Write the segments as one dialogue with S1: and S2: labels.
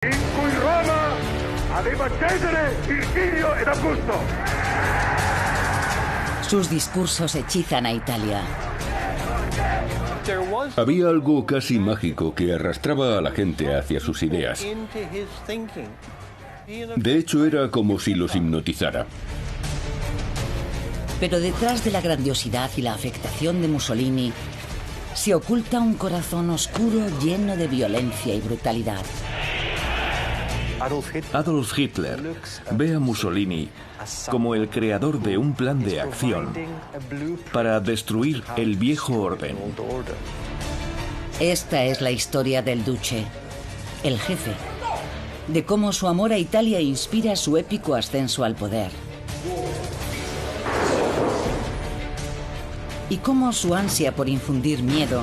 S1: In cui Roma aveva Cesare, Virgilio ed Augusto.
S2: Sus discursos hechizan a Italia.
S3: Había algo casi mágico que arrastraba a la gente hacia sus ideas. De hecho, era como si los hipnotizara.
S2: Pero detrás de la grandiosidad y la afectación de Mussolini se oculta un corazón oscuro lleno de violencia y brutalidad.
S4: Adolf Hitler ve a Mussolini como el creador de un plan de acción para destruir el viejo orden.
S2: Esta es la historia del Duce, el jefe, de cómo su amor a Italia inspira su épico ascenso al poder. Y cómo su ansia por infundir miedo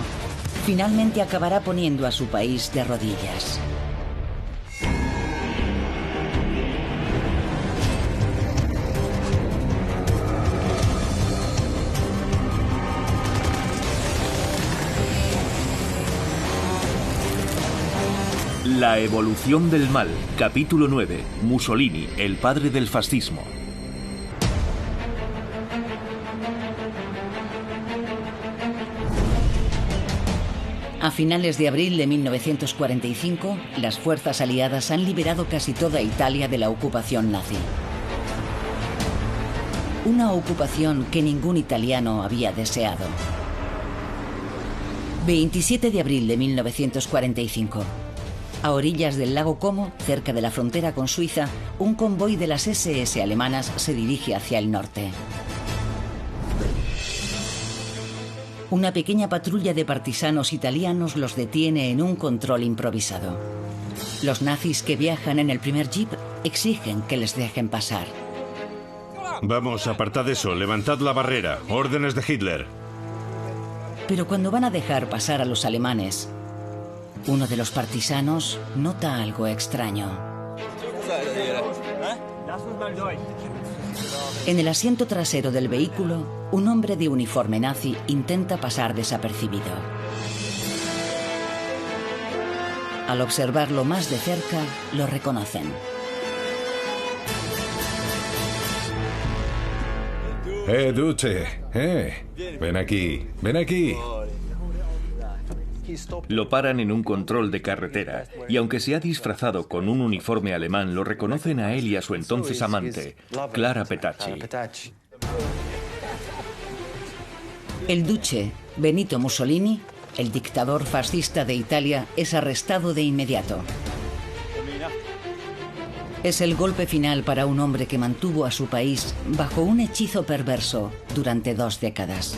S2: finalmente acabará poniendo a su país de rodillas.
S4: La evolución del mal, capítulo 9. Mussolini, el padre del fascismo.
S2: A finales de abril de 1945, las fuerzas aliadas han liberado casi toda Italia de la ocupación nazi. Una ocupación que ningún italiano había deseado. 27 de abril de 1945. A orillas del lago Como, cerca de la frontera con Suiza, un convoy de las SS alemanas se dirige hacia el norte. Una pequeña patrulla de partisanos italianos los detiene en un control improvisado. Los nazis que viajan en el primer jeep exigen que les dejen pasar.
S5: Vamos, apartad eso, levantad la barrera. Órdenes de Hitler.
S2: Pero cuando van a dejar pasar a los alemanes, uno de los partisanos nota algo extraño. En el asiento trasero del vehículo, un hombre de uniforme nazi intenta pasar desapercibido. Al observarlo más de cerca, lo reconocen.
S6: Duce, ven aquí, ven aquí.
S4: Lo paran en un control de carretera y aunque se ha disfrazado con un uniforme alemán, lo reconocen a él y a su entonces amante, Clara Petacci.
S2: El duce, Benito Mussolini, el dictador fascista de Italia, es arrestado de inmediato. Es el golpe final para un hombre que mantuvo a su país bajo un hechizo perverso durante 2 décadas.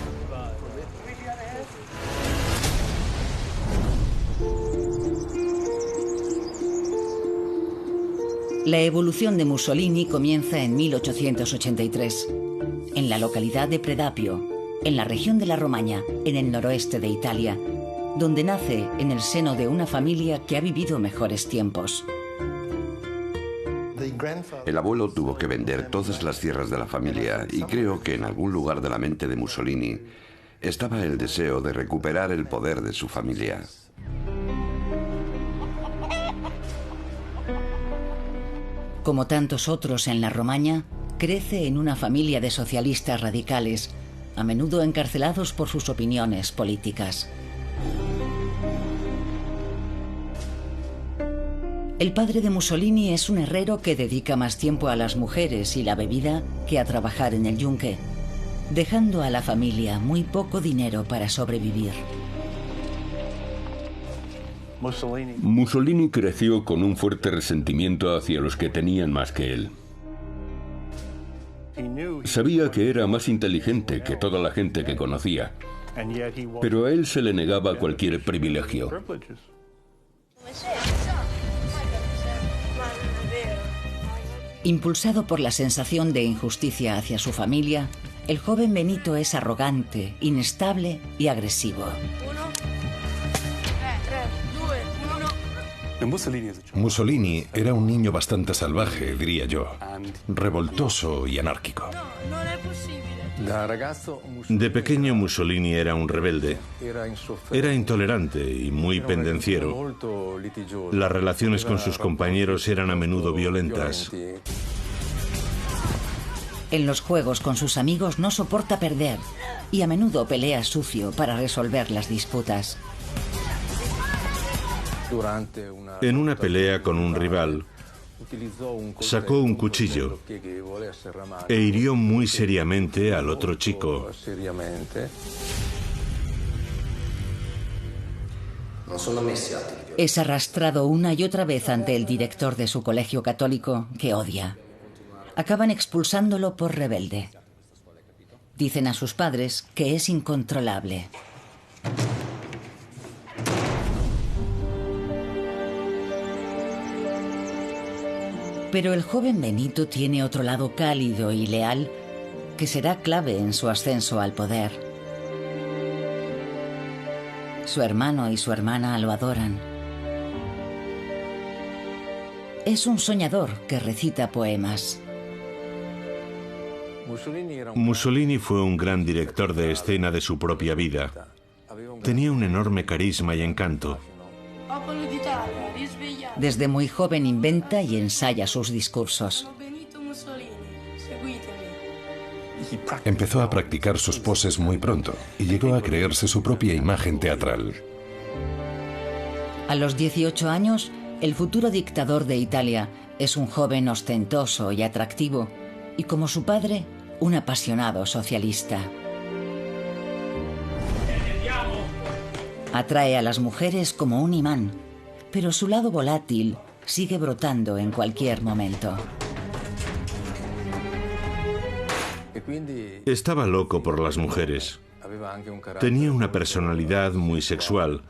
S2: La evolución de Mussolini comienza en 1883, en la localidad de Predapio, en la región de la Romaña, en el noroeste de Italia, donde nace en el seno de una familia que ha vivido mejores tiempos.
S7: El abuelo tuvo que vender todas las tierras de la familia y creo que en algún lugar de la mente de Mussolini estaba el deseo de recuperar el poder de su familia.
S2: Como tantos otros en la Romaña, crece en una familia de socialistas radicales, a menudo encarcelados por sus opiniones políticas. El padre de Mussolini es un herrero que dedica más tiempo a las mujeres y la bebida que a trabajar en el yunque, dejando a la familia muy poco dinero para sobrevivir.
S3: Mussolini creció con un fuerte resentimiento hacia los que tenían más que él. Sabía que era más inteligente que toda la gente que conocía, pero a él se le negaba cualquier privilegio.
S2: Impulsado por la sensación de injusticia hacia su familia, el joven Benito es arrogante, inestable y agresivo.
S6: Mussolini era un niño bastante salvaje, diría yo. Revoltoso y anárquico.
S5: De pequeño Mussolini era un rebelde. Era intolerante y muy pendenciero. Las relaciones con sus compañeros eran a menudo violentas.
S2: En los juegos con sus amigos no soporta perder y a menudo pelea sucio para resolver las disputas.
S5: En una pelea con un rival, sacó un cuchillo e hirió muy seriamente al otro chico.
S2: Es arrastrado una y otra vez ante el director de su colegio católico, que odia. Acaban expulsándolo por rebelde. Dicen a sus padres que es incontrolable. Pero el joven Benito tiene otro lado cálido y leal que será clave en su ascenso al poder. Su hermano y su hermana lo adoran. Es un soñador que recita poemas.
S5: Mussolini fue un gran director de escena de su propia vida. Tenía un enorme carisma y encanto.
S2: Desde muy joven inventa y ensaya sus discursos.
S6: Empezó a practicar sus poses muy pronto y llegó a crearse su propia imagen teatral.
S2: A los 18 años, el futuro dictador de Italia es un joven ostentoso y atractivo, y como su padre, un apasionado socialista. Atrae a las mujeres como un imán, pero su lado volátil sigue brotando en cualquier momento.
S5: Estaba loco por las mujeres. Tenía una personalidad muy sexual,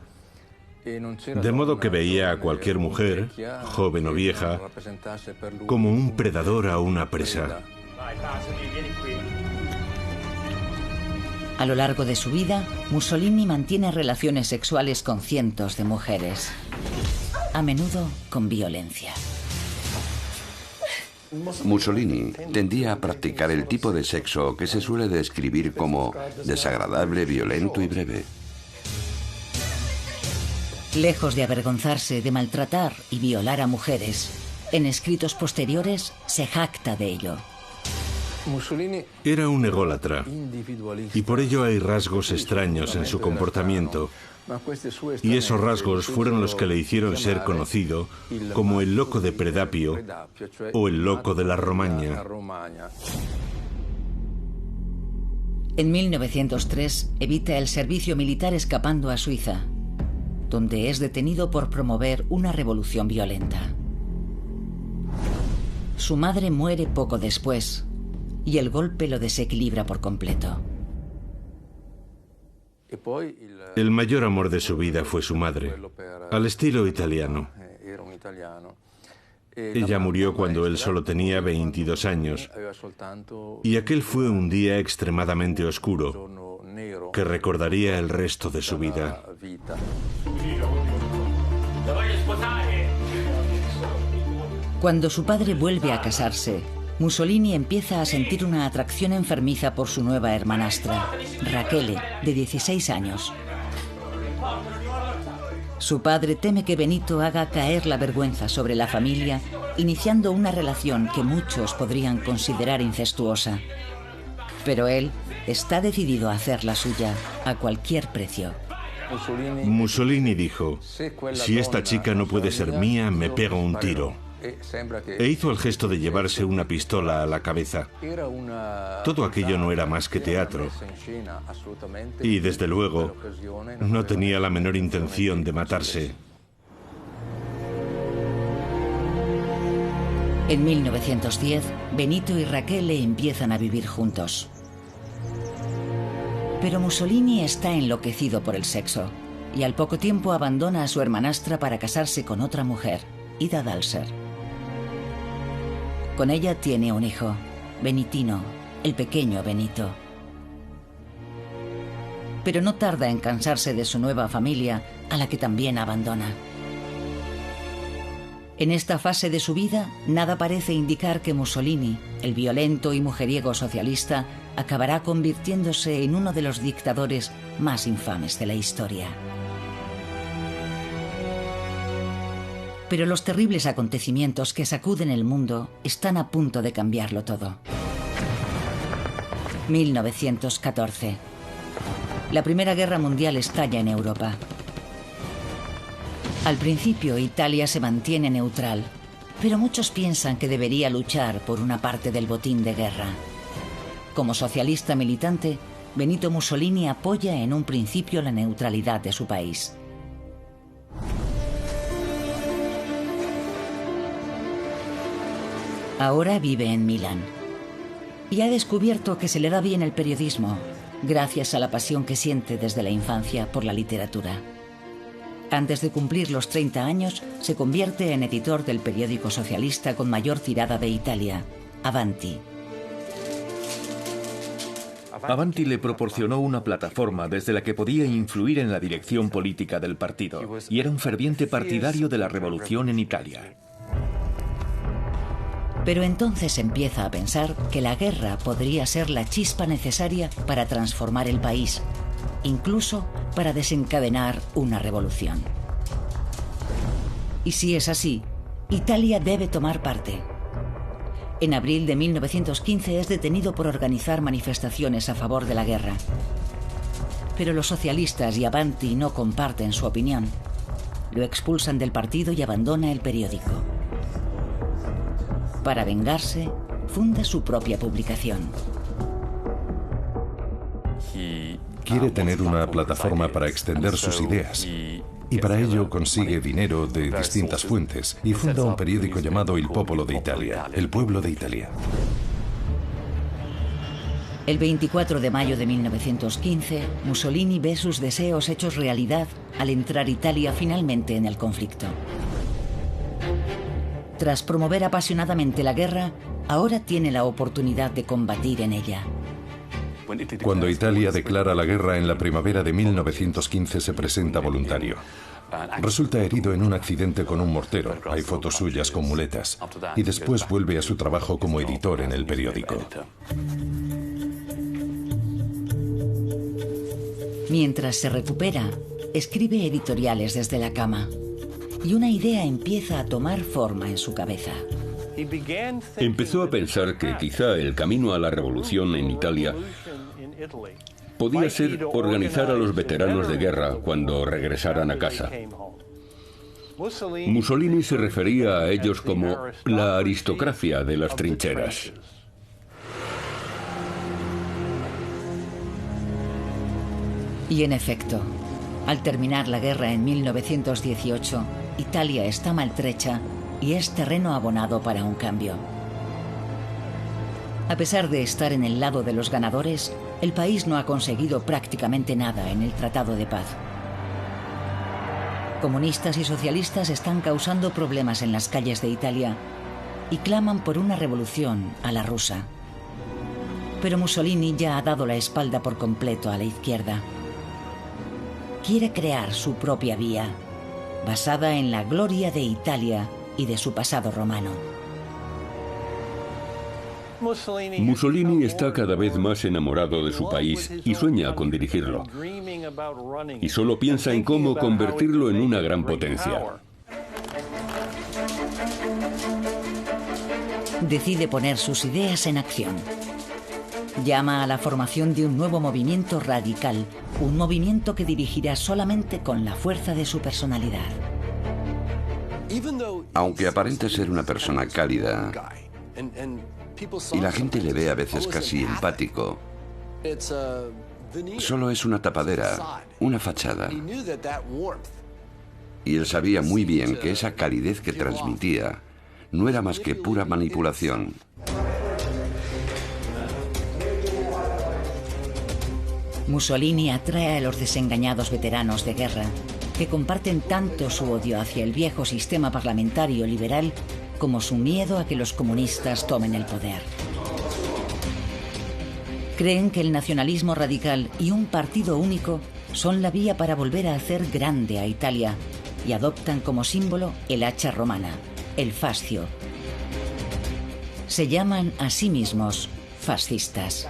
S5: de modo que veía a cualquier mujer, joven o vieja, como un predador a una presa.
S2: A lo largo de su vida, Mussolini mantiene relaciones sexuales con cientos de mujeres, a menudo con violencia.
S7: Mussolini tendía a practicar el tipo de sexo que se suele describir como desagradable, violento y breve.
S2: Lejos de avergonzarse de maltratar y violar a mujeres, en escritos posteriores se jacta de ello.
S5: Era un ególatra y por ello hay rasgos extraños en su comportamiento. Y esos rasgos fueron los que le hicieron ser conocido como el loco de Predapio o el loco de la Romaña.
S2: En 1903 evita el servicio militar escapando a Suiza, donde es detenido por promover una revolución violenta. Su madre muere poco después y el golpe lo desequilibra por completo.
S5: El mayor amor de su vida fue su madre, al estilo italiano. Ella murió cuando él solo tenía 22 años, y aquel fue un día extremadamente oscuro, que recordaría el resto de su vida.
S2: Cuando su padre vuelve a casarse, Mussolini empieza a sentir una atracción enfermiza por su nueva hermanastra, Rachele, de 16 años. Su padre teme que Benito haga caer la vergüenza sobre la familia, iniciando una relación que muchos podrían considerar incestuosa. Pero él está decidido a hacer la suya a cualquier precio.
S5: Mussolini dijo: si esta chica no puede ser mía, me pego un tiro. E hizo el gesto de llevarse una pistola a la cabeza. Todo aquello no era más que teatro. Y desde luego, no tenía la menor intención de matarse.
S2: En 1910, Benito y Rachele empiezan a vivir juntos. Pero Mussolini está enloquecido por el sexo y al poco tiempo abandona a su hermanastra para casarse con otra mujer, Ida Dalser. Con ella tiene un hijo, Benitino, el pequeño Benito. Pero no tarda en cansarse de su nueva familia, a la que también abandona. En esta fase de su vida, nada parece indicar que Mussolini, el violento y mujeriego socialista, acabará convirtiéndose en uno de los dictadores más infames de la historia. Pero los terribles acontecimientos que sacuden el mundo están a punto de cambiarlo todo. 1914. La Primera Guerra Mundial estalla en Europa. Al principio, Italia se mantiene neutral, pero muchos piensan que debería luchar por una parte del botín de guerra. Como socialista militante, Benito Mussolini apoya en un principio la neutralidad de su país. Ahora vive en Milán y ha descubierto que se le da bien el periodismo, gracias a la pasión que siente desde la infancia por la literatura. Antes de cumplir los 30 años, se convierte en editor del periódico socialista con mayor tirada de Italia, Avanti.
S4: Avanti le proporcionó una plataforma desde la que podía influir en la dirección política del partido, y era un ferviente partidario de la revolución en Italia.
S2: Pero entonces empieza a pensar que la guerra podría ser la chispa necesaria para transformar el país, incluso para desencadenar una revolución. Y si es así, Italia debe tomar parte. En abril de 1915 es detenido por organizar manifestaciones a favor de la guerra. Pero los socialistas y Avanti no comparten su opinión. Lo expulsan del partido y abandona el periódico. Para vengarse, funda su propia publicación.
S6: Quiere tener una plataforma para extender sus ideas y para ello consigue dinero de distintas fuentes y funda un periódico llamado Il Popolo de Italia, el pueblo de Italia.
S2: El 24 de mayo de 1915, Mussolini ve sus deseos hechos realidad al entrar Italia finalmente en el conflicto. Tras promover apasionadamente la guerra, ahora tiene la oportunidad de combatir en ella.
S6: Cuando Italia declara la guerra en la primavera de 1915 se presenta voluntario. Resulta herido en un accidente con un mortero, hay fotos suyas con muletas, y después vuelve a su trabajo como editor en el periódico.
S2: Mientras se recupera, escribe editoriales desde la cama, y una idea empieza a tomar forma en su cabeza.
S3: Empezó a pensar que quizá el camino a la revolución en Italia podía ser organizar a los veteranos de guerra cuando regresaran a casa. Mussolini se refería a ellos como la aristocracia de las trincheras.
S2: Y en efecto, al terminar la guerra en 1918, Italia está maltrecha y es terreno abonado para un cambio. A pesar de estar en el lado de los ganadores, el país no ha conseguido prácticamente nada en el Tratado de Paz. Comunistas y socialistas están causando problemas en las calles de Italia y claman por una revolución a la rusa. Pero Mussolini ya ha dado la espalda por completo a la izquierda. Quiere crear su propia vía, basada en la gloria de Italia y de su pasado romano.
S3: Mussolini está cada vez más enamorado de su país y sueña con dirigirlo. Y solo piensa en cómo convertirlo en una gran potencia.
S2: Decide poner sus ideas en acción. Llama a la formación de un nuevo movimiento radical, un movimiento que dirigirá solamente con la fuerza de su personalidad.
S7: Aunque aparente ser una persona cálida y la gente le ve a veces casi empático, solo es una tapadera, una fachada. Y él sabía muy bien que esa calidez que transmitía no era más que pura manipulación.
S2: Mussolini atrae a los desengañados veteranos de guerra, que comparten tanto su odio hacia el viejo sistema parlamentario liberal como su miedo a que los comunistas tomen el poder. Creen que el nacionalismo radical y un partido único son la vía para volver a hacer grande a Italia y adoptan como símbolo el hacha romana, el fascio. Se llaman a sí mismos fascistas.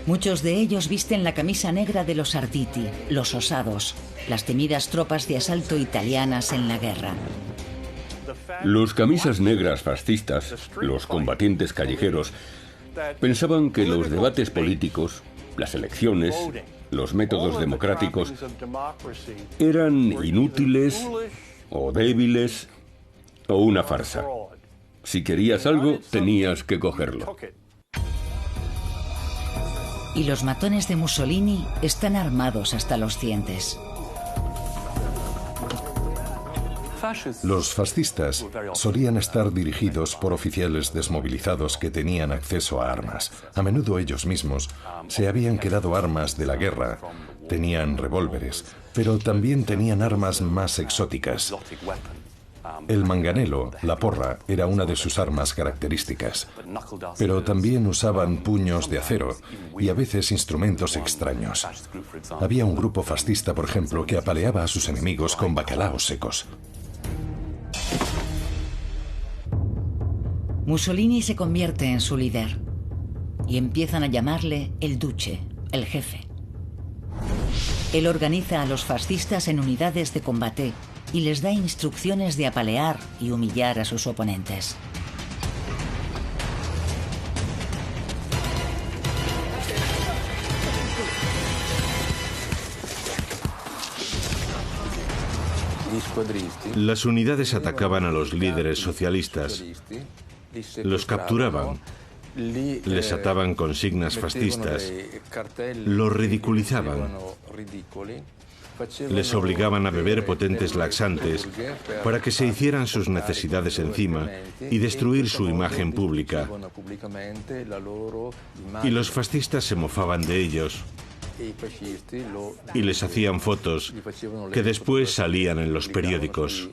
S2: Muchos de ellos visten la camisa negra de los Arditi, los osados, las temidas tropas de asalto italianas en la guerra.
S3: Los camisas negras fascistas, los combatientes callejeros, pensaban que los debates políticos, las elecciones, los métodos democráticos eran inútiles o débiles o una farsa. Si querías algo, tenías que cogerlo.
S2: Y los matones de Mussolini están armados hasta los dientes.
S6: Los fascistas solían estar dirigidos por oficiales desmovilizados que tenían acceso a armas. A menudo ellos mismos se habían quedado armas de la guerra. Tenían revólveres, pero también tenían armas más exóticas. El manganelo, la porra, era una de sus armas características. Pero también usaban puños de acero y a veces instrumentos extraños. Había un grupo fascista, por ejemplo, que apaleaba a sus enemigos con bacalaos secos.
S2: Mussolini se convierte en su líder y empiezan a llamarle el Duce, el jefe. Él organiza a los fascistas en unidades de combate y les da instrucciones de apalear y humillar a sus oponentes.
S5: Las unidades atacaban a los líderes socialistas, los capturaban, les ataban consignas fascistas, los ridiculizaban, les obligaban a beber potentes laxantes para que se hicieran sus necesidades encima y destruir su imagen pública. Y los fascistas se mofaban de ellos y les hacían fotos que después salían en los periódicos.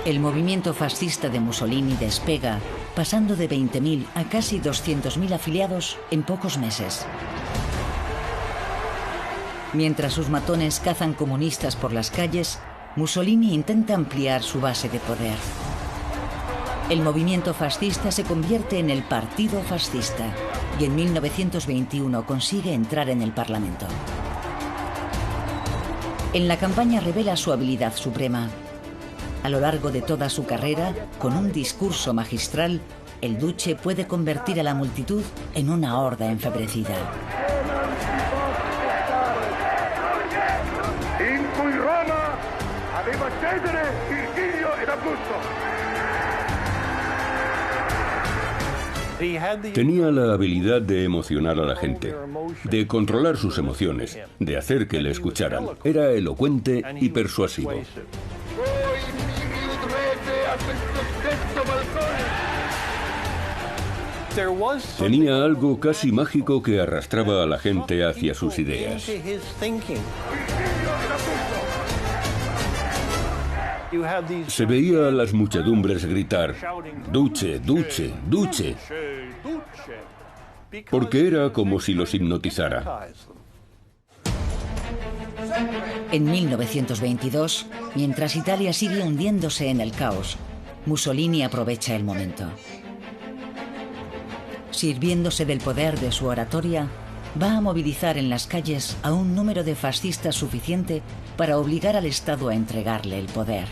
S2: El movimiento fascista de Mussolini despega, pasando de 20.000 a casi 200.000 afiliados en pocos meses. Mientras sus matones cazan comunistas por las calles, Mussolini intenta ampliar su base de poder. El movimiento fascista se convierte en el Partido Fascista y en 1921 consigue entrar en el Parlamento. En la campaña revela su habilidad suprema. A lo largo de toda su carrera, con un discurso magistral, el Duce puede convertir a la multitud en una horda enfebrecida.
S1: In cui Roma aveva Cesare, Virgilio ed Augusto.
S3: Tenía la habilidad de emocionar a la gente, de controlar sus emociones, de hacer que le escucharan. Era elocuente y persuasivo. Tenía algo casi mágico que arrastraba a la gente hacia sus ideas. Se veía a las muchedumbres gritar, "Duce, Duce, Duce", porque era como si los hipnotizara.
S2: En 1922, mientras Italia sigue hundiéndose en el caos, Mussolini aprovecha el momento. Sirviéndose del poder de su oratoria, va a movilizar en las calles a un número de fascistas suficiente para obligar al Estado a entregarle el poder.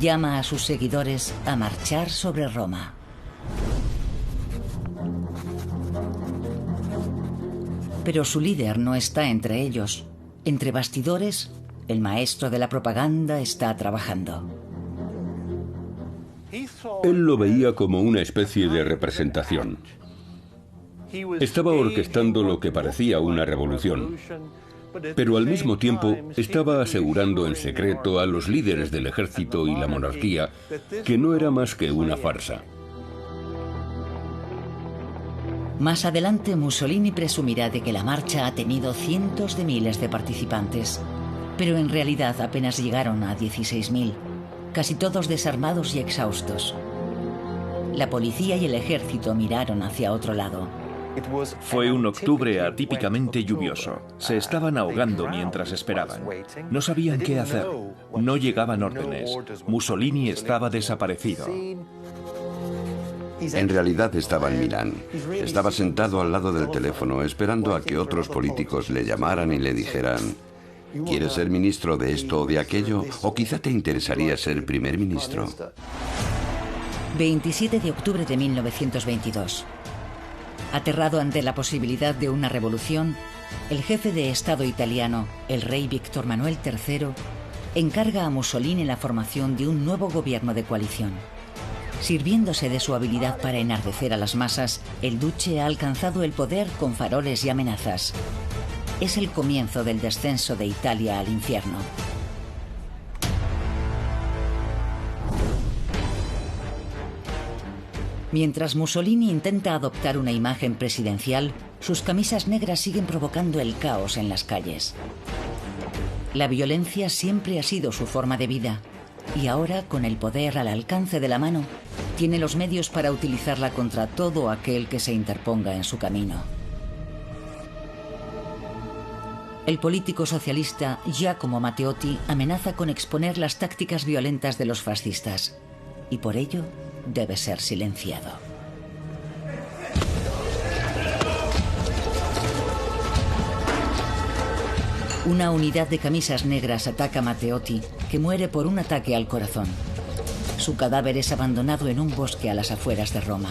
S2: Llama a sus seguidores a marchar sobre Roma. Pero su líder no está entre ellos. Entre bastidores, el maestro de la propaganda está trabajando.
S3: Él lo veía como una especie de representación. Estaba orquestando lo que parecía una revolución, pero al mismo tiempo estaba asegurando en secreto a los líderes del ejército y la monarquía que no era más que una farsa.
S2: Más adelante, Mussolini presumirá de que la marcha ha tenido cientos de miles de participantes, pero en realidad apenas llegaron a 16.000, casi todos desarmados y exhaustos. La policía y el ejército miraron hacia otro lado.
S4: Fue un octubre atípicamente lluvioso. Se estaban ahogando mientras esperaban. No sabían qué hacer. No llegaban órdenes. Mussolini estaba desaparecido.
S7: En realidad estaba en Milán. Estaba sentado al lado del teléfono esperando a que otros políticos le llamaran y le dijeran: ¿quieres ser ministro de esto o de aquello? ¿O quizá te interesaría ser primer ministro?
S2: 27 de octubre de 1922. Aterrado ante la posibilidad de una revolución, el jefe de Estado italiano, el rey Víctor Manuel III, encarga a Mussolini la formación de un nuevo gobierno de coalición. Sirviéndose de su habilidad para enardecer a las masas, el duce ha alcanzado el poder con faroles y amenazas. Es el comienzo del descenso de Italia al infierno. Mientras Mussolini intenta adoptar una imagen presidencial, sus camisas negras siguen provocando el caos en las calles. La violencia siempre ha sido su forma de vida, y ahora, con el poder al alcance de la mano, tiene los medios para utilizarla contra todo aquel que se interponga en su camino. El político socialista Giacomo Matteotti amenaza con exponer las tácticas violentas de los fascistas, y por ello debe ser silenciado. Una unidad de camisas negras ataca a Matteotti, que muere por un ataque al corazón. Su cadáver es abandonado en un bosque a las afueras de Roma.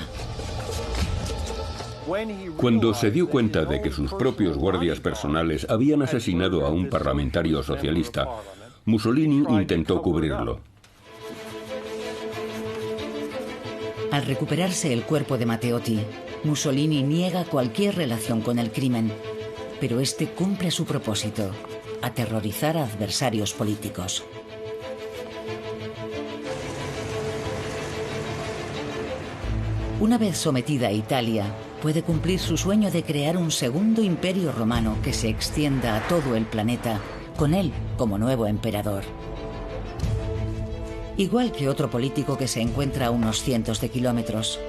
S3: Cuando se dio cuenta de que sus propios guardias personales habían asesinado a un parlamentario socialista, Mussolini intentó cubrirlo.
S2: Al recuperarse el cuerpo de Matteotti, Mussolini niega cualquier relación con el crimen, pero este cumple su propósito: aterrorizar a adversarios políticos. Una vez sometida a Italia, puede cumplir su sueño de crear un segundo imperio romano que se extienda a todo el planeta, con él como nuevo emperador. Igual que otro político que se encuentra a unos cientos de kilómetros.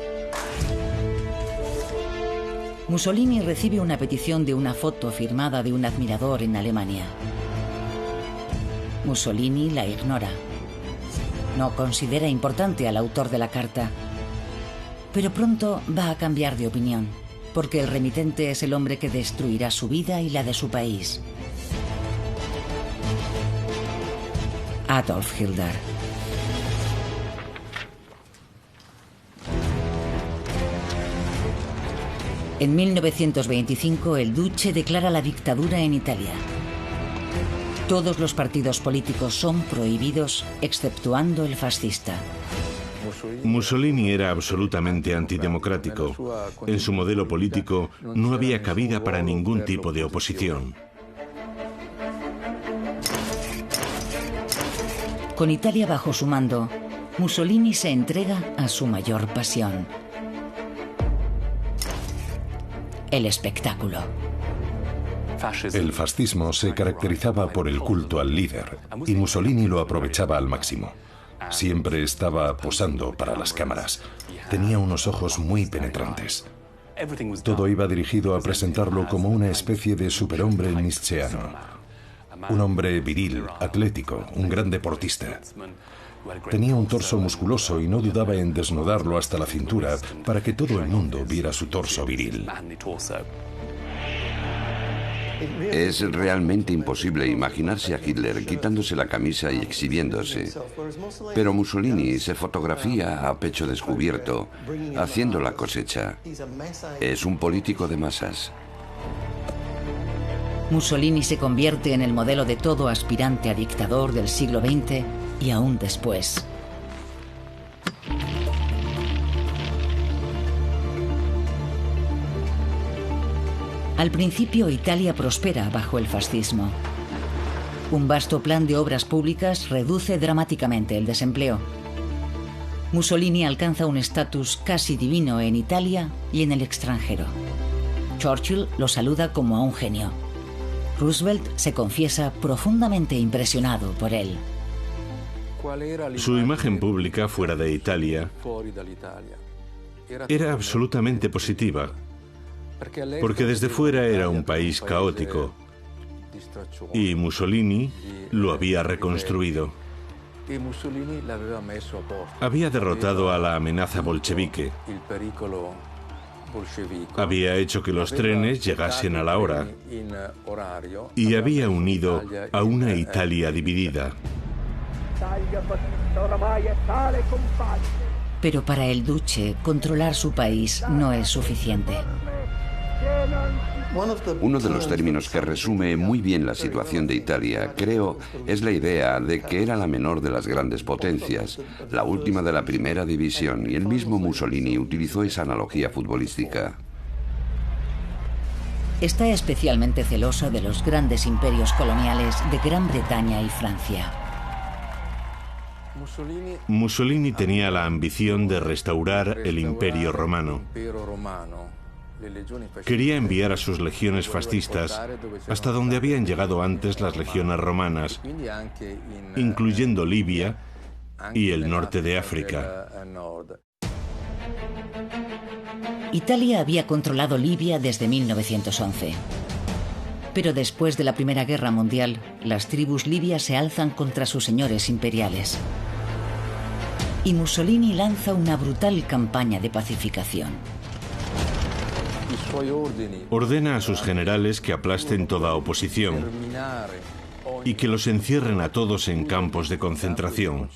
S2: Mussolini recibe una petición de una foto firmada de un admirador en Alemania. Mussolini la ignora. No considera importante al autor de la carta. Pero pronto va a cambiar de opinión, porque el remitente es el hombre que destruirá su vida y la de su país. Adolf Hitler. En 1925, el duce declara la dictadura en Italia. Todos los partidos políticos son prohibidos, exceptuando el fascista.
S5: Mussolini era absolutamente antidemocrático. En su modelo político no había cabida para ningún tipo de oposición.
S2: Con Italia bajo su mando, Mussolini se entrega a su mayor pasión: el espectáculo.
S6: El fascismo se caracterizaba por el culto al líder, y Mussolini lo aprovechaba al máximo. Siempre estaba posando para las cámaras. Tenía unos ojos muy penetrantes. Todo iba dirigido a presentarlo como una especie de superhombre nietzscheano. Un hombre viril, atlético, un gran deportista. Tenía un torso musculoso y no dudaba en desnudarlo hasta la cintura para que todo el mundo viera su torso viril.
S7: Es realmente imposible imaginarse a Hitler quitándose la camisa y exhibiéndose. Pero Mussolini se fotografía a pecho descubierto, haciendo la cosecha. Es un político de masas.
S2: Mussolini se convierte en el modelo de todo aspirante a dictador del siglo XX y aún después. Al principio, Italia prospera bajo el fascismo. Un vasto plan de obras públicas reduce dramáticamente el desempleo. Mussolini alcanza un estatus casi divino en Italia y en el extranjero. Churchill lo saluda como a un genio. Roosevelt se confiesa profundamente impresionado por él.
S5: Su imagen pública fuera de Italia era absolutamente positiva. porque desde fuera era un país caótico y Mussolini lo había reconstruido. Había derrotado a la amenaza bolchevique. Había hecho que los trenes llegasen a la hora y había unido a una Italia dividida.
S2: Pero para el duce, controlar su país no es suficiente.
S7: Uno de los términos que resume muy bien la situación de Italia, creo, es la idea de que era la menor de las grandes potencias, la última de la primera división, y el mismo Mussolini utilizó esa analogía futbolística.
S2: Está especialmente celoso de los grandes imperios coloniales de Gran Bretaña y Francia.
S5: Mussolini tenía la ambición de restaurar el Imperio Romano. Quería enviar a sus legiones fascistas hasta donde habían llegado antes las legiones romanas, incluyendo Libia y el norte de África.
S2: Italia había controlado Libia desde 1911. Pero después de la Primera Guerra Mundial, las tribus libias se alzan contra sus señores imperiales. Y Mussolini lanza una brutal campaña de pacificación.
S5: Ordena a sus generales que aplasten toda oposición y que los encierren a todos en campos de concentración.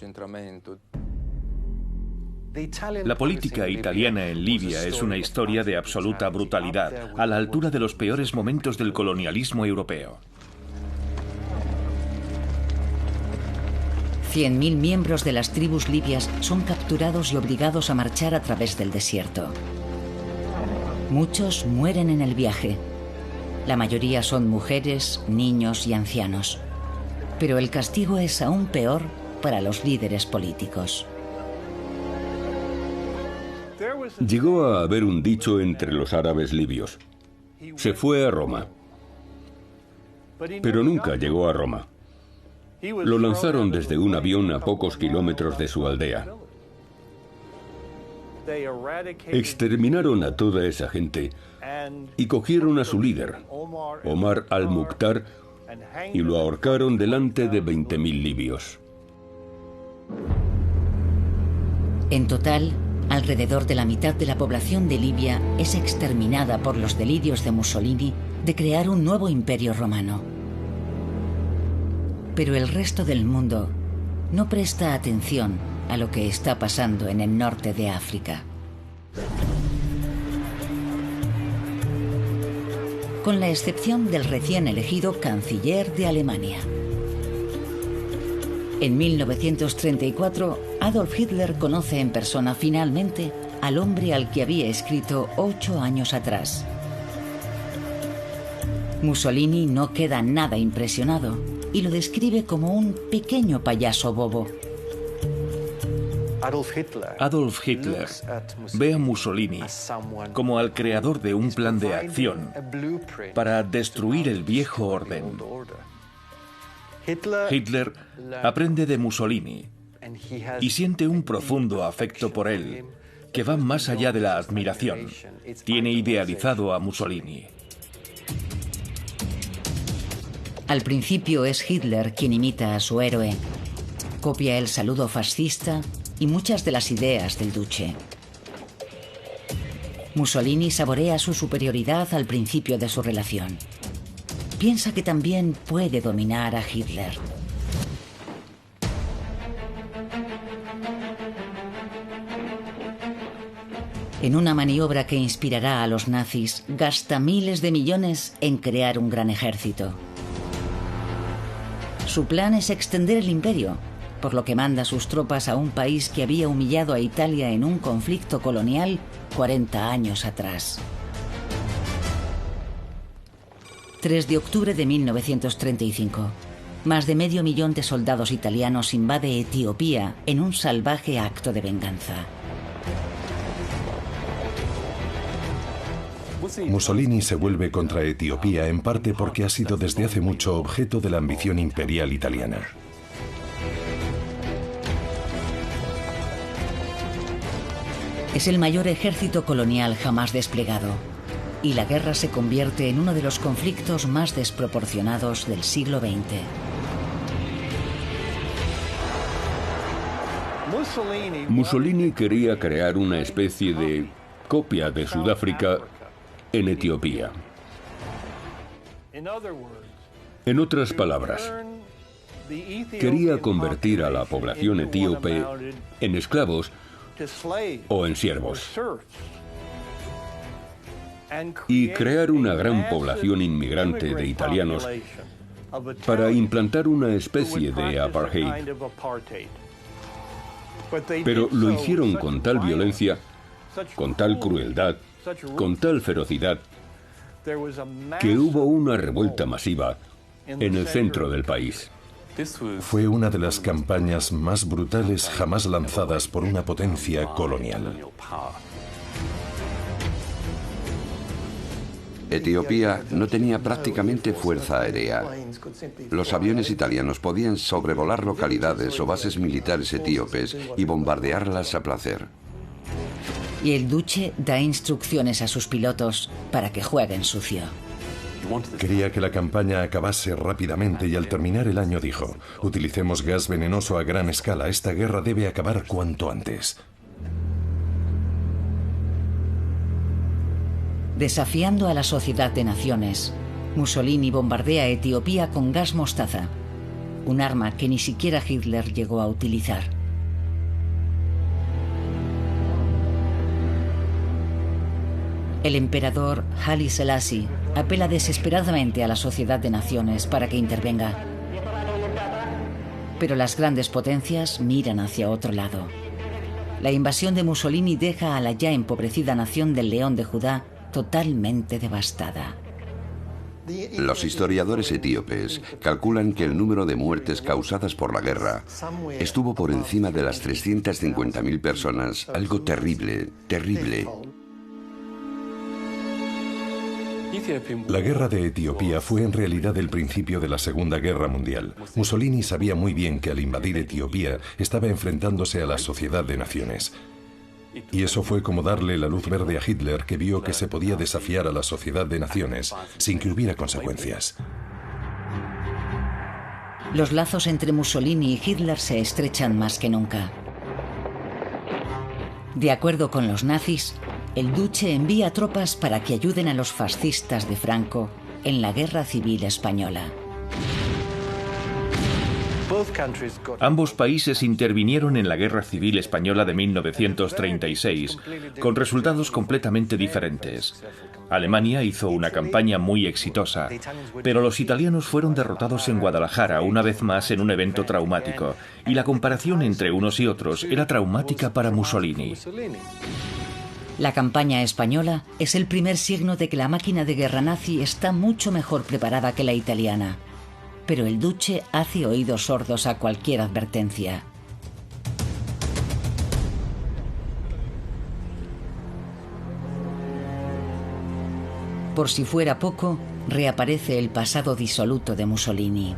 S4: La política italiana en Libia es una historia de absoluta brutalidad, a la altura de los peores momentos del colonialismo europeo.
S2: 100.000 miembros de las tribus libias son capturados y obligados a marchar a través del desierto. Muchos mueren en el viaje. La mayoría son mujeres, niños y ancianos. Pero el castigo es aún peor para los líderes políticos.
S3: Llegó a haber un dicho entre los árabes libios. Se fue a Roma. Pero nunca llegó a Roma. Lo lanzaron desde un avión a pocos kilómetros de su aldea. Exterminaron a toda esa gente y cogieron a su líder, Omar al-Mukhtar, y lo ahorcaron delante de 20.000 libios.
S2: En total, alrededor de la mitad de la población de Libia es exterminada por los delirios de Mussolini de crear un nuevo imperio romano. Pero el resto del mundo no presta atención a lo que está pasando en el norte de África. Con la excepción del recién elegido canciller de Alemania. En 1934, Adolf Hitler conoce en persona finalmente al hombre al que había escrito 8 años atrás. Mussolini no queda nada impresionado y lo describe como un pequeño payaso bobo.
S4: Adolf Hitler ve a Mussolini como al creador de un plan de acción para destruir el viejo orden. Hitler aprende de Mussolini y siente un profundo afecto por él, que va más allá de la admiración. Tiene idealizado a Mussolini.
S2: Al principio es Hitler quien imita a su héroe. Copia el saludo fascista y muchas de las ideas del duce. Mussolini saborea su superioridad al principio de su relación. Piensa que también puede dominar a Hitler. En una maniobra que inspirará a los nazis, gasta miles de millones en crear un gran ejército. Su plan es extender el imperio, por lo que manda sus tropas a un país que había humillado a Italia en un conflicto colonial 40 años atrás. 3 de octubre de 1935. Más de 500.000 de soldados italianos invade Etiopía en un salvaje acto de venganza.
S6: Mussolini se vuelve contra Etiopía en parte porque ha sido desde hace mucho objeto de la ambición imperial italiana.
S2: Es el mayor ejército colonial jamás desplegado. y la guerra se convierte en uno de los conflictos más desproporcionados del siglo XX.
S3: Mussolini quería crear una especie de copia de Sudáfrica en Etiopía. En otras palabras, quería convertir a la población etíope en esclavos o en siervos y crear una gran población inmigrante de italianos para implantar una especie de apartheid. Pero lo hicieron con tal violencia, con tal crueldad, con tal ferocidad, que hubo una revuelta masiva en el centro del país.
S6: Fue una de las campañas más brutales jamás lanzadas por una potencia colonial.
S7: Etiopía no tenía prácticamente fuerza aérea. Los aviones italianos podían sobrevolar localidades o bases militares etíopes y bombardearlas a placer.
S2: Y el duce da instrucciones a sus pilotos para que jueguen sucio.
S6: Quería que la campaña acabase rápidamente y al terminar el año dijo: utilicemos gas venenoso a gran escala, esta guerra debe acabar cuanto antes.
S2: Desafiando a la Sociedad de Naciones, Mussolini bombardea Etiopía con gas mostaza, un arma que ni siquiera Hitler llegó a utilizar. El emperador Haile Selassie apela desesperadamente a la Sociedad de Naciones para que intervenga. Pero las grandes potencias miran hacia otro lado. La invasión de Mussolini deja a la ya empobrecida nación del León de Judá totalmente devastada.
S7: Los historiadores etíopes calculan que el número de muertes causadas por la guerra estuvo por encima de las 350.000 personas, algo terrible, terrible.
S6: La guerra de Etiopía fue en realidad el principio de la Segunda Guerra Mundial. Mussolini sabía muy bien que al invadir Etiopía estaba enfrentándose a la Sociedad de Naciones. Y eso fue como darle la luz verde a Hitler, que vio que se podía desafiar a la Sociedad de Naciones sin que hubiera consecuencias.
S2: Los lazos entre Mussolini y Hitler se estrechan más que nunca. De acuerdo con los nazis, el duce envía tropas para que ayuden a los fascistas de Franco en la Guerra Civil Española.
S4: Ambos países intervinieron en la Guerra Civil Española de 1936, con resultados completamente diferentes. Alemania hizo una campaña muy exitosa, pero los italianos fueron derrotados en Guadalajara una vez más en un evento traumático, y la comparación entre unos y otros era traumática para Mussolini.
S2: La campaña española es el primer signo de que la máquina de guerra nazi está mucho mejor preparada que la italiana. Pero el duce hace oídos sordos a cualquier advertencia. Por si fuera poco, reaparece el pasado disoluto de Mussolini.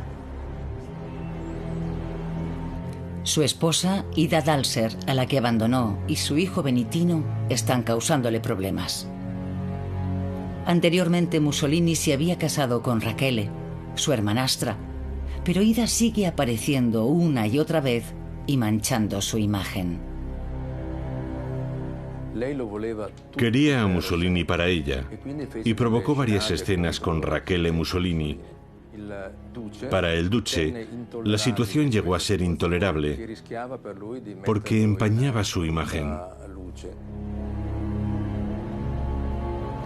S2: Su esposa, Ida Dalser, a la que abandonó, y su hijo Benitino están causándole problemas. Anteriormente Mussolini se había casado con Rachele, su hermanastra, pero Ida sigue apareciendo una y otra vez y manchando su imagen.
S5: Quería a Mussolini para ella y provocó varias escenas con Rachele Mussolini. Para el duce, la situación llegó a ser intolerable porque empañaba su imagen.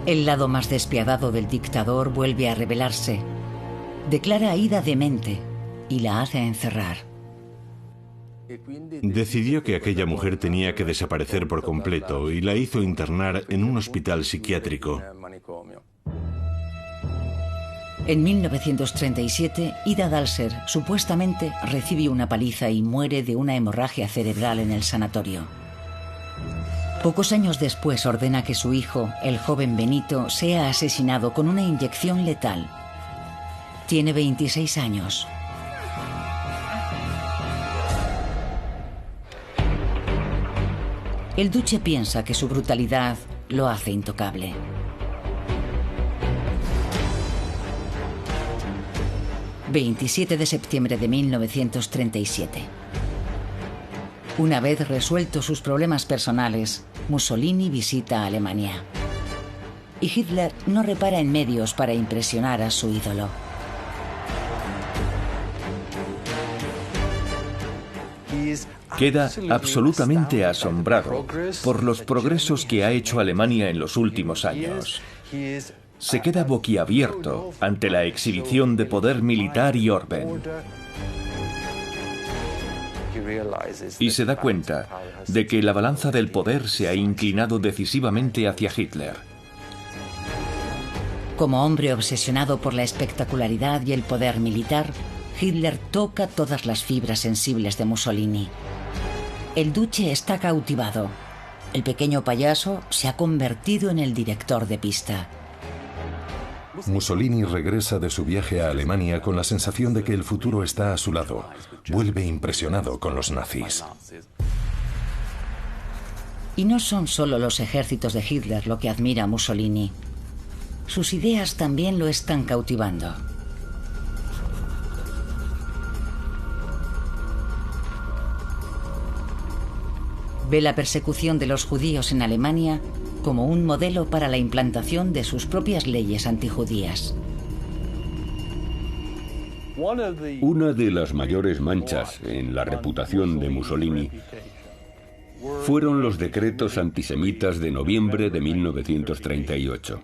S2: El lado más despiadado del dictador vuelve a revelarse. Declara a Ida demente y la hace encerrar.
S5: Decidió que aquella mujer tenía que desaparecer por completo y la hizo internar en un hospital psiquiátrico.
S2: En 1937, Ida Dalser supuestamente recibe una paliza y muere de una hemorragia cerebral en el sanatorio. Pocos años después ordena que su hijo, el joven Benito, sea asesinado con una inyección letal. Tiene 26 años. El duce piensa que su brutalidad lo hace intocable. 27 de septiembre de 1937. Una vez resueltos sus problemas personales, Mussolini visita Alemania. Y Hitler no repara en medios para impresionar a su ídolo.
S4: Queda absolutamente asombrado por los progresos que ha hecho Alemania en los últimos años. Se queda boquiabierto ante la exhibición de poder militar y orden. Y se da cuenta de que la balanza del poder se ha inclinado decisivamente hacia Hitler.
S2: Como hombre obsesionado por la espectacularidad y el poder militar, Hitler toca todas las fibras sensibles de Mussolini. El duce está cautivado. El pequeño payaso se ha convertido en el director de pista.
S6: Mussolini regresa de su viaje a Alemania con la sensación de que el futuro está a su lado. Vuelve impresionado con los nazis.
S2: Y no son solo los ejércitos de Hitler lo que admira a Mussolini. Sus ideas también lo están cautivando. Ve la persecución de los judíos en Alemania como un modelo para la implantación de sus propias leyes antijudías.
S3: Una de las mayores manchas en la reputación de Mussolini fueron los decretos antisemitas de noviembre de 1938.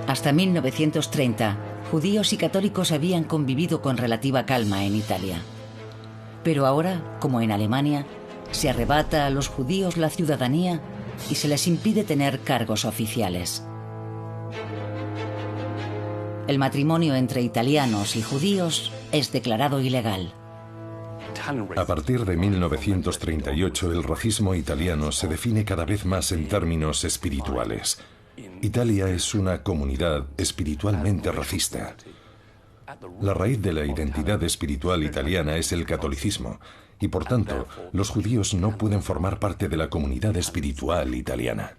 S2: Hasta 1930, judíos y católicos habían convivido con relativa calma en Italia. Pero ahora, como en Alemania, se arrebata a los judíos la ciudadanía y se les impide tener cargos oficiales. El matrimonio entre italianos y judíos es declarado ilegal.
S6: A partir de 1938, el racismo italiano se define cada vez más en términos espirituales. Italia es una comunidad espiritualmente racista. La raíz de la identidad espiritual italiana es el catolicismo, y por tanto, los judíos no pueden formar parte de la comunidad espiritual italiana.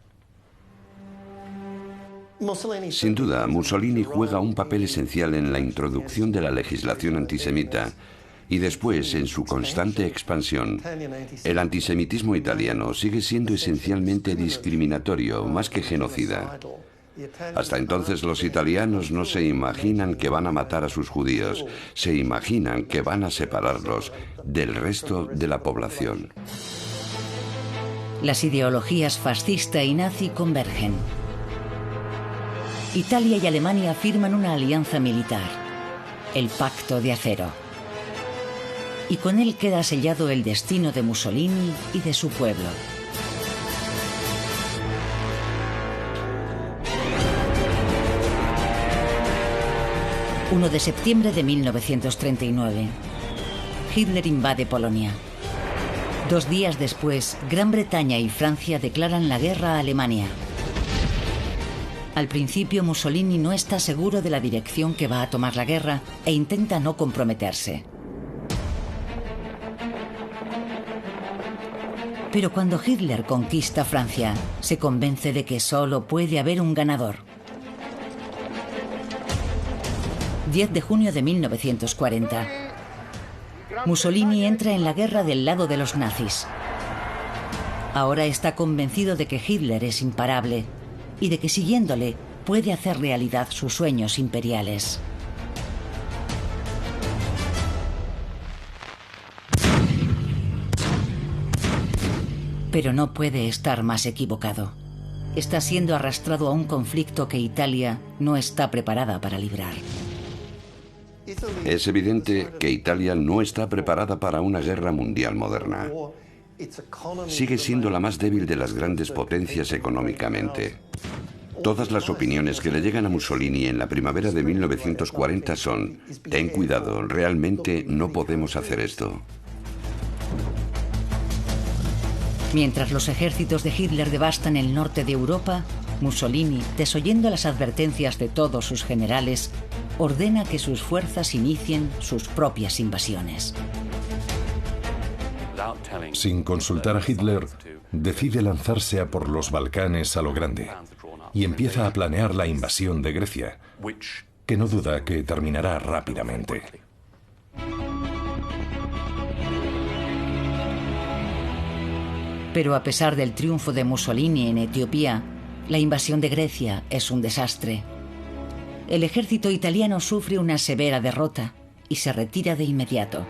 S7: Sin duda, Mussolini juega un papel esencial en la introducción de la legislación antisemita y después en su constante expansión. El antisemitismo italiano sigue siendo esencialmente discriminatorio, más que genocida. Hasta entonces los italianos no se imaginan que van a matar a sus judíos, se imaginan que van a separarlos del resto de la población.
S2: Las ideologías fascista y nazi convergen. Italia y Alemania firman una alianza militar, el Pacto de Acero. Y con él queda sellado el destino de Mussolini y de su pueblo. ...1 de septiembre de 1939. Hitler invade Polonia. 2 días después, Gran Bretaña y Francia declaran la guerra a Alemania. Al principio, Mussolini no está seguro de la dirección que va a tomar la guerra e intenta no comprometerse. Pero cuando Hitler conquista Francia, se convence de que solo puede haber un ganador. 10 de junio de 1940. Mussolini entra en la guerra del lado de los nazis. Ahora está convencido de que Hitler es imparable y de que siguiéndole puede hacer realidad sus sueños imperiales. Pero no puede estar más equivocado. Está siendo arrastrado a un conflicto que Italia no está preparada para librar.
S7: Es evidente que Italia no está preparada para una guerra mundial moderna. Sigue siendo la más débil de las grandes potencias económicamente. Todas las opiniones que le llegan a Mussolini en la primavera de 1940 son: ten cuidado, realmente no podemos hacer esto.
S2: Mientras los ejércitos de Hitler devastan el norte de Europa, Mussolini, desoyendo las advertencias de todos sus generales, ordena que sus fuerzas inicien sus propias invasiones.
S6: Sin consultar a Hitler, decide lanzarse a por los Balcanes a lo grande y empieza a planear la invasión de Grecia, que no duda que terminará rápidamente.
S2: Pero a pesar del triunfo de Mussolini en Etiopía, la invasión de Grecia es un desastre. El ejército italiano sufre una severa derrota y se retira de inmediato.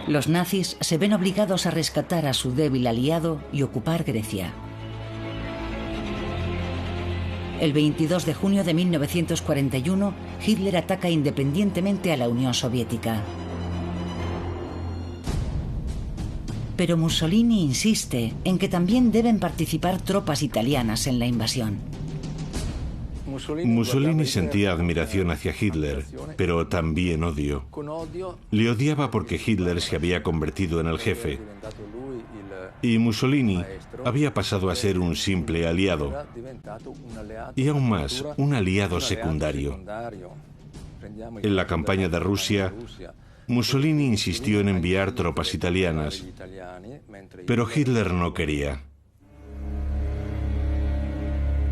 S2: Los nazis se ven obligados a rescatar a su débil aliado y ocupar Grecia. El 22 de junio de 1941, Hitler ataca independientemente a la Unión Soviética. Pero Mussolini insiste en que también deben participar tropas italianas en la invasión.
S5: Mussolini sentía admiración hacia Hitler, pero también odio. Le odiaba porque Hitler se había convertido en el jefe y Mussolini había pasado a ser un simple aliado y aún más, un aliado secundario. En la campaña de Rusia, Mussolini insistió en enviar tropas italianas, pero Hitler no quería.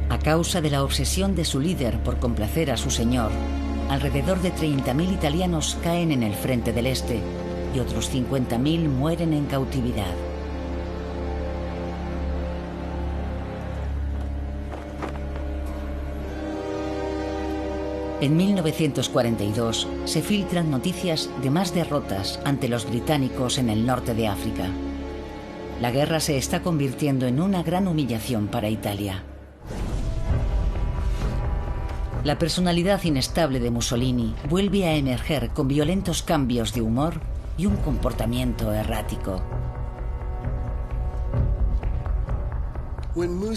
S2: A causa de la obsesión de su líder por complacer a su señor, alrededor de 30.000 italianos caen en el frente del Este y otros 50.000 mueren en cautividad. En 1942 se filtran noticias de más derrotas ante los británicos en el norte de África. La guerra se está convirtiendo en una gran humillación para Italia. La personalidad inestable de Mussolini vuelve a emerger con violentos cambios de humor y un comportamiento errático.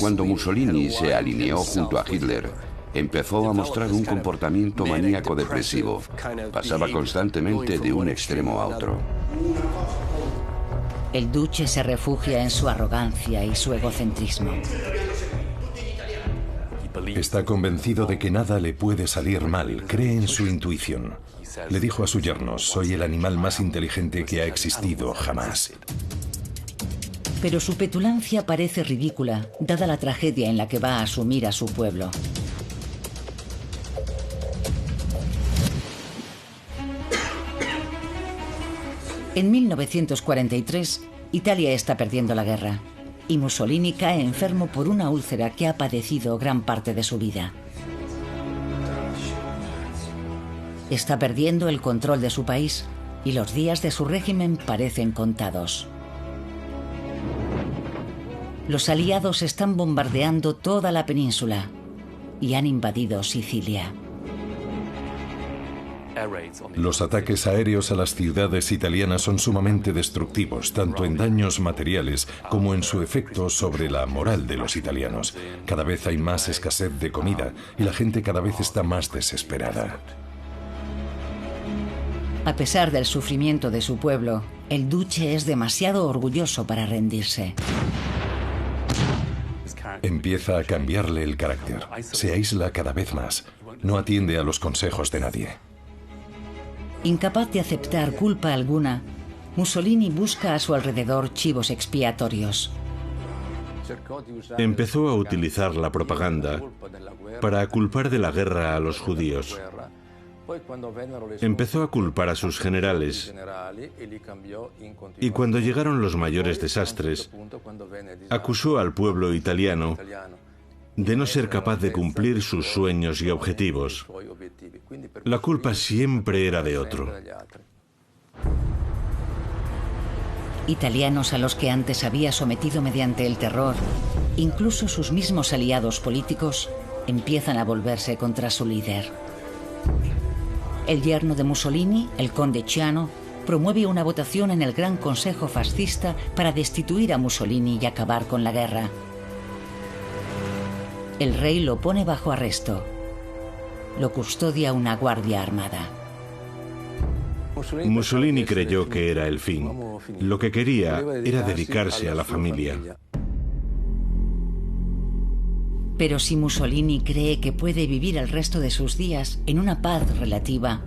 S7: Cuando Mussolini se alineó junto a Hitler, empezó a mostrar un comportamiento maníaco-depresivo. Pasaba constantemente de un extremo a otro.
S2: El duce se refugia en su arrogancia y su egocentrismo.
S6: Está convencido de que nada le puede salir mal, cree en su intuición. Le dijo a su yerno: soy el animal más inteligente que ha existido jamás.
S2: Pero su petulancia parece ridícula, dada la tragedia en la que va a asumir a su pueblo. En 1943, Italia está perdiendo la guerra y Mussolini cae enfermo por una úlcera que ha padecido gran parte de su vida. Está perdiendo el control de su país y los días de su régimen parecen contados. Los aliados están bombardeando toda la península y han invadido Sicilia.
S6: Los ataques aéreos a las ciudades italianas son sumamente destructivos, tanto en daños materiales como en su efecto sobre la moral de los italianos. Cada vez hay más escasez de comida y la gente cada vez está más desesperada.
S2: A pesar del sufrimiento de su pueblo, el duce es demasiado orgulloso para rendirse.
S6: Empieza a cambiarle el carácter. Se aísla cada vez más. No atiende a los consejos de nadie.
S2: Incapaz de aceptar culpa alguna, Mussolini busca a su alrededor chivos expiatorios.
S5: Empezó a utilizar la propaganda para culpar de la guerra a los judíos. Empezó a culpar a sus generales y cuando llegaron los mayores desastres, acusó al pueblo italiano de no ser capaz de cumplir sus sueños y objetivos. La culpa siempre era de otro.
S2: Italianos a los que antes había sometido mediante el terror, incluso sus mismos aliados políticos, empiezan a volverse contra su líder. El yerno de Mussolini, el conde Ciano, promueve una votación en el Gran Consejo Fascista para destituir a Mussolini y acabar con la guerra. El rey lo pone bajo arresto. Lo custodia una guardia armada.
S5: Mussolini creyó que era el fin. Lo que quería era dedicarse a la familia.
S2: Pero si Mussolini cree que puede vivir el resto de sus días en una paz relativa,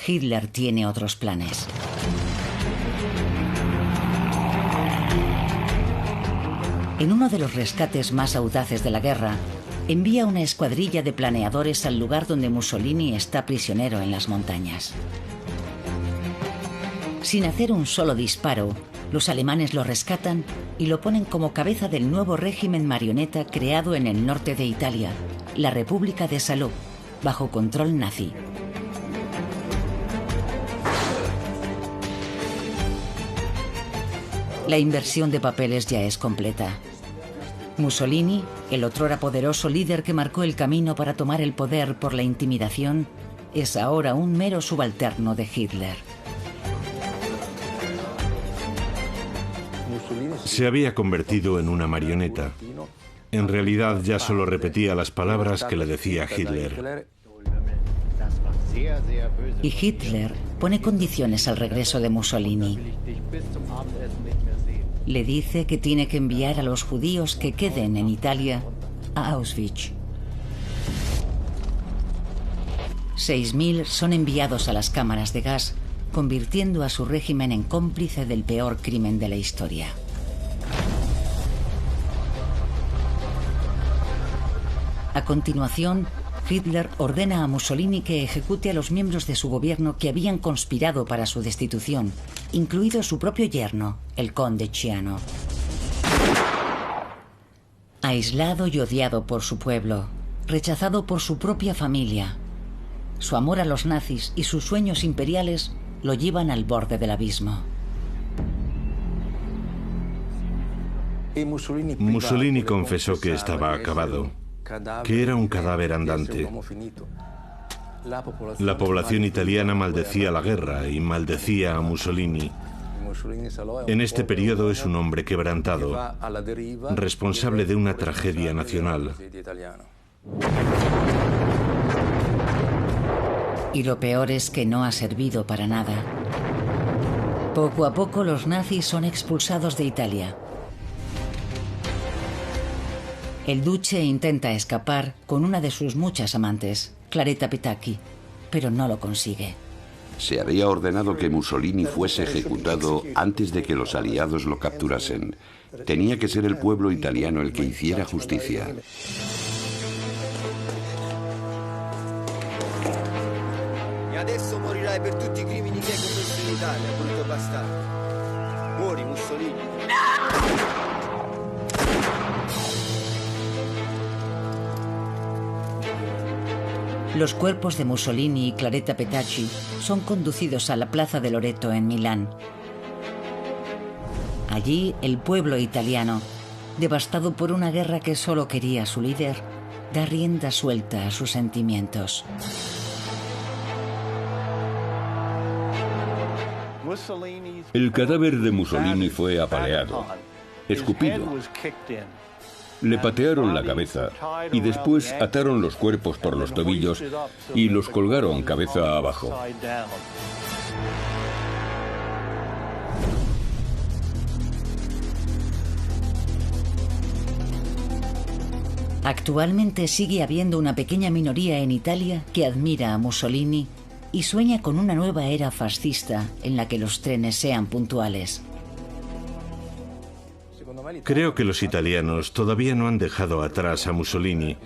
S2: Hitler tiene otros planes. En uno de los rescates más audaces de la guerra, envía una escuadrilla de planeadores al lugar donde Mussolini está prisionero en las montañas. Sin hacer un solo disparo, los alemanes lo rescatan y lo ponen como cabeza del nuevo régimen marioneta creado en el norte de Italia, la República de Salò, bajo control nazi. La inversión de papeles ya es completa. Mussolini, el otrora poderoso líder que marcó el camino para tomar el poder por la intimidación, es ahora un mero subalterno de Hitler.
S5: Se había convertido en una marioneta. En realidad ya solo repetía las palabras que le decía Hitler.
S2: Y Hitler pone condiciones al regreso de Mussolini. Le dice que tiene que enviar a los judíos que queden en Italia a Auschwitz. 6.000 son enviados a las cámaras de gas, convirtiendo a su régimen en cómplice del peor crimen de la historia. A continuación, Hitler ordena a Mussolini que ejecute a los miembros de su gobierno que habían conspirado para su destitución, incluido su propio yerno, el conde Ciano. Aislado y odiado por su pueblo, rechazado por su propia familia, su amor a los nazis y sus sueños imperiales lo llevan al borde del abismo.
S5: Mussolini confesó que estaba acabado, que era un cadáver andante. La población italiana maldecía la guerra y maldecía a Mussolini. En este periodo es un hombre quebrantado, responsable de una tragedia nacional.
S2: Y lo peor es que no ha servido para nada. Poco a poco los nazis son expulsados de Italia. El duce intenta escapar con una de sus muchas amantes, Claretta Petacchi, pero no lo consigue.
S7: Se había ordenado que Mussolini fuese ejecutado antes de que los aliados lo capturasen. Tenía que ser el pueblo italiano el que hiciera justicia.
S8: E adesso morirai per tutti I crimini che hai commesso in Italia, brutto bastardo. Muori, Mussolini.
S2: Los cuerpos de Mussolini y Claretta Petacchi son conducidos a la Plaza de Loreto en Milán. Allí, el pueblo italiano, devastado por una guerra que solo quería su líder, da rienda suelta a sus sentimientos.
S3: El cadáver de Mussolini fue apaleado, escupido. Le patearon la cabeza y después ataron los cuerpos por los tobillos y los colgaron cabeza abajo.
S2: Actualmente sigue habiendo una pequeña minoría en Italia que admira a Mussolini y sueña con una nueva era fascista en la que los trenes sean puntuales.
S5: Creo que los italianos todavía no han dejado atrás a Mussolini.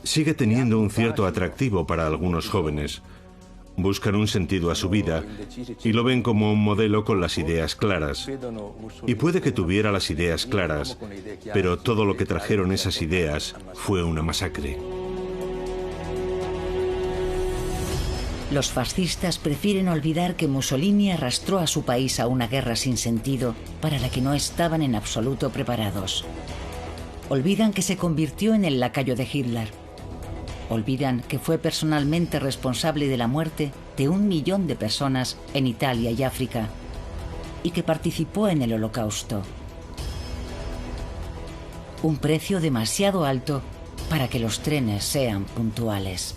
S5: Sigue teniendo un cierto atractivo para algunos jóvenes. Buscan un sentido a su vida y lo ven como un modelo con las ideas claras. Y puede que tuviera las ideas claras, pero todo lo que trajeron esas ideas fue una masacre.
S2: Los fascistas prefieren olvidar que Mussolini arrastró a su país a una guerra sin sentido para la que no estaban en absoluto preparados. Olvidan que se convirtió en el lacayo de Hitler. Olvidan que fue personalmente responsable de la muerte de 1 millón de personas en Italia y África y que participó en el Holocausto. Un precio demasiado alto para que los trenes sean puntuales.